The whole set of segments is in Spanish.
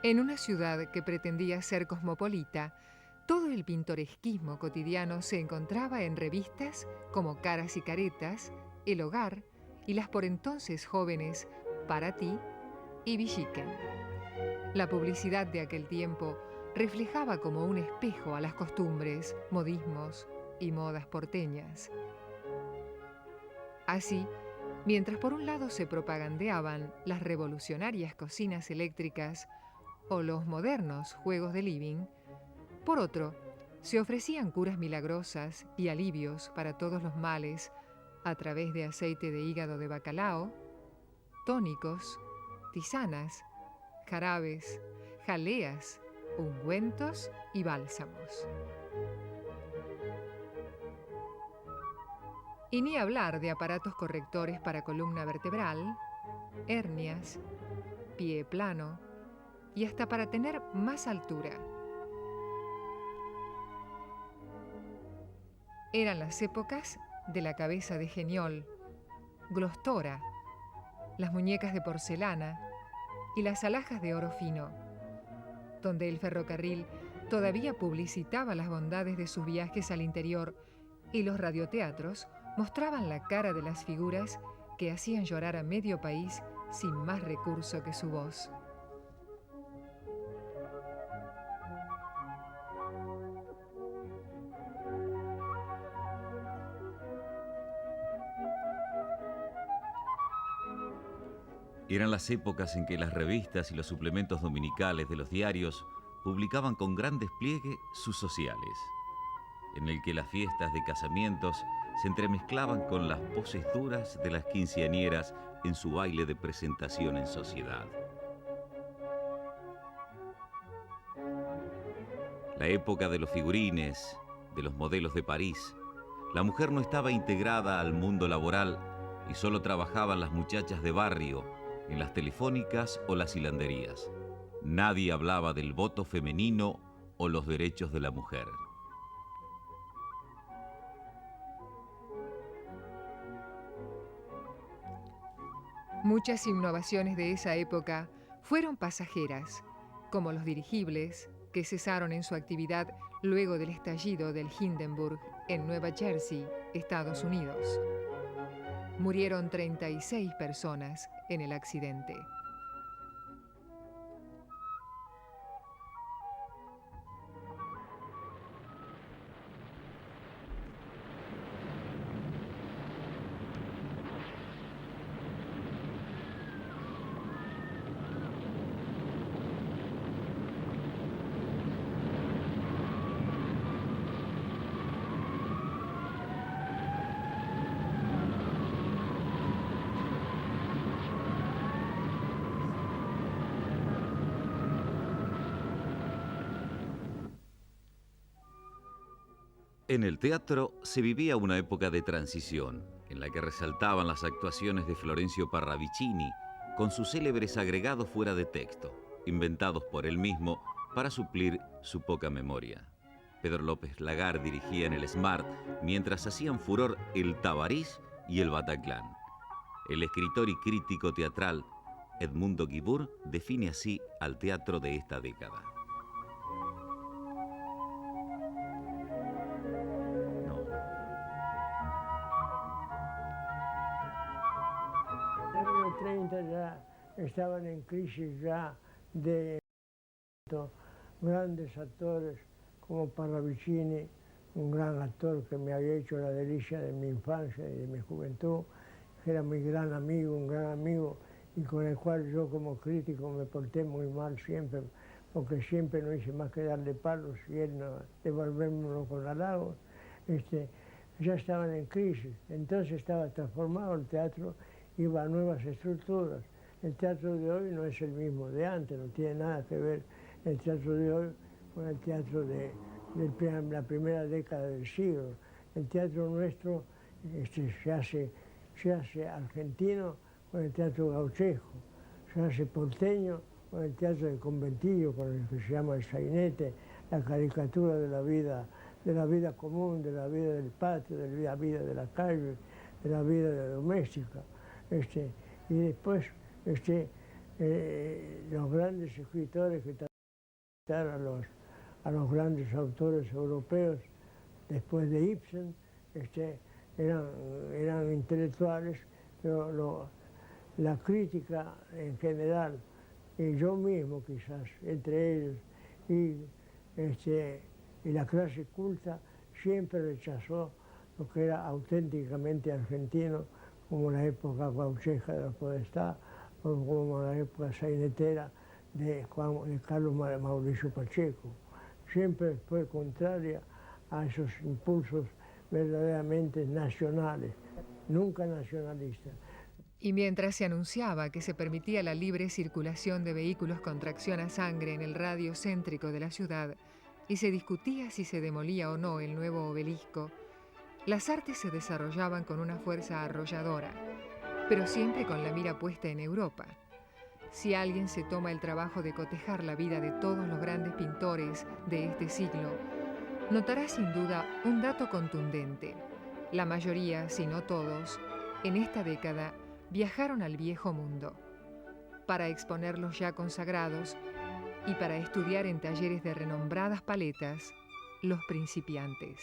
En una ciudad que pretendía ser cosmopolita, todo el pintoresquismo cotidiano se encontraba en revistas como Caras y Caretas, El Hogar y las por entonces jóvenes Para Ti y Villiquen. La publicidad de aquel tiempo reflejaba como un espejo a las costumbres, modismos y modas porteñas. Así, mientras por un lado se propagandeaban las revolucionarias cocinas eléctricas o los modernos juegos de living, por otro, se ofrecían curas milagrosas y alivios para todos los males a través de aceite de hígado de bacalao, tónicos, tisanas, jarabes, jaleas, ungüentos y bálsamos. Y ni hablar de aparatos correctores para columna vertebral, hernias, pie plano y hasta para tener más altura. Eran las épocas de la cabeza de Geniol, Glostora, las muñecas de porcelana y las alhajas de oro fino, donde el ferrocarril todavía publicitaba las bondades de sus viajes al interior y los radioteatros mostraban la cara de las figuras que hacían llorar a medio país sin más recurso que su voz. Eran las épocas en que las revistas y los suplementos dominicales de los diarios publicaban con gran despliegue sus sociales, en el que las fiestas de casamientos se entremezclaban con las poses duras de las quinceañeras en su baile de presentación en sociedad. La época de los figurines, de los modelos de París, la mujer no estaba integrada al mundo laboral y solo trabajaban las muchachas de barrio, en las telefónicas o las hilanderías. Nadie hablaba del voto femenino o los derechos de la mujer. Muchas innovaciones de esa época fueron pasajeras, como los dirigibles, que cesaron en su actividad luego del estallido del Hindenburg en Nueva Jersey, Estados Unidos. Murieron 36 personas en el accidente. En el teatro se vivía una época de transición, en la que resaltaban las actuaciones de Florencio Parravicini, con sus célebres agregados fuera de texto, inventados por él mismo para suplir su poca memoria. Pedro López Lagar dirigía en el Smart, mientras hacían furor el Tabarís y el Bataclan. El escritor y crítico teatral Edmundo Guibur define así al teatro de esta década. Ya estaban en crisis ya de grandes actores como Parravicini, un gran actor que me había hecho la delicia de mi infancia y de mi juventud, que era mi gran amigo, un gran amigo, y con el cual yo como crítico me porté muy mal siempre, porque siempre no hice más que darle palos y él no devolvérmelo con halagos. Ya estaban en crisis, entonces estaba transformado el teatro, iba a nuevas estructuras. El teatro de hoy no es el mismo de antes, no tiene nada que ver el teatro de hoy con el teatro de la primera década del siglo. El teatro nuestro se hace argentino con el teatro gauchesco, se hace porteño con el teatro del conventillo, con el que se llama el sainete, la caricatura de la vida común, de la vida del patio, de la vida de la calle, de la vida doméstica. Y después los grandes escritores que trataron a los grandes autores europeos después de Ibsen, eran intelectuales, pero la crítica en general, y yo mismo quizás, entre ellos, y la clase culta, siempre rechazó lo que era auténticamente argentino, como la época gaucheja de la Podestá, o como la época sainetera de Carlos Mauricio Pacheco. Siempre fue contraria a esos impulsos verdaderamente nacionales, nunca nacionalistas. Y mientras se anunciaba que se permitía la libre circulación de vehículos con tracción a sangre en el radio céntrico de la ciudad, y se discutía si se demolía o no el nuevo obelisco, las artes se desarrollaban con una fuerza arrolladora, pero siempre con la mira puesta en Europa. Si alguien se toma el trabajo de cotejar la vida de todos los grandes pintores de este siglo, notará sin duda un dato contundente. La mayoría, si no todos, en esta década viajaron al viejo mundo para exponer los ya consagrados y para estudiar en talleres de renombradas paletas los principiantes.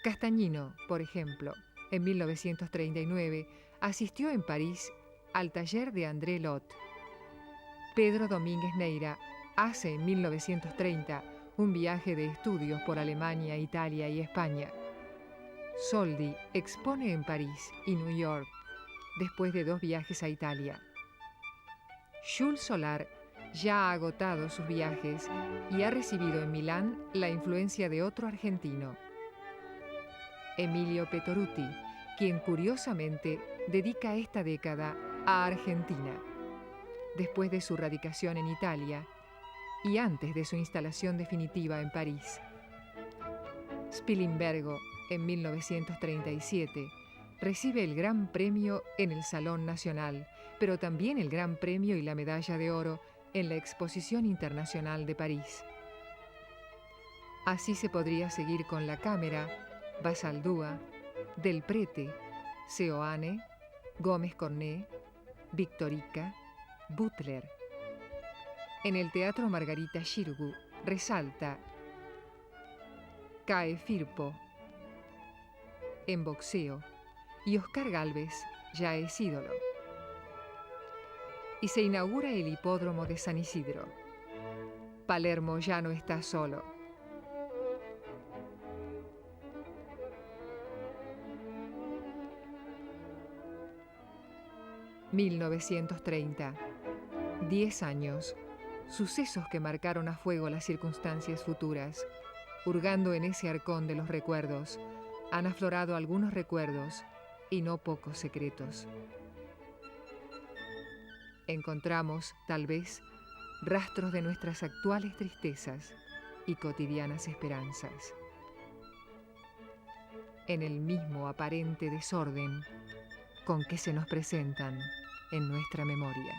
Castañino, por ejemplo, en 1939 asistió en París al taller de André Lot. Pedro Domínguez Neira hace en 1930 un viaje de estudios por Alemania, Italia y España. Soldi expone en París y New York después de 2 viajes a Italia. Jules Solar ya ha agotado sus viajes y ha recibido en Milán la influencia de otro argentino, Emilio Petoruti, quien curiosamente dedica esta década a Argentina, después de su radicación en Italia y antes de su instalación definitiva en París. Spilimbergo, en 1937, recibe el Gran Premio en el Salón Nacional, pero también el Gran Premio y la Medalla de Oro en la Exposición Internacional de París. Así se podría seguir con La Cámara, Basaldúa, Del Prete, Seoane, Gómez Cornet, Victorica, Butler. En el Teatro Margarita Xirgu resalta Cae Firpo, en boxeo, y Oscar Gálvez ya es ídolo. Y se inaugura el hipódromo de San Isidro. Palermo ya no está solo. ...1930... 10 años... sucesos que marcaron a fuego las circunstancias futuras. Hurgando en ese arcón de los recuerdos, han aflorado algunos recuerdos y no pocos secretos. Encontramos, tal vez, rastros de nuestras actuales tristezas y cotidianas esperanzas. En el mismo aparente desorden con que se nos presentan en nuestra memoria.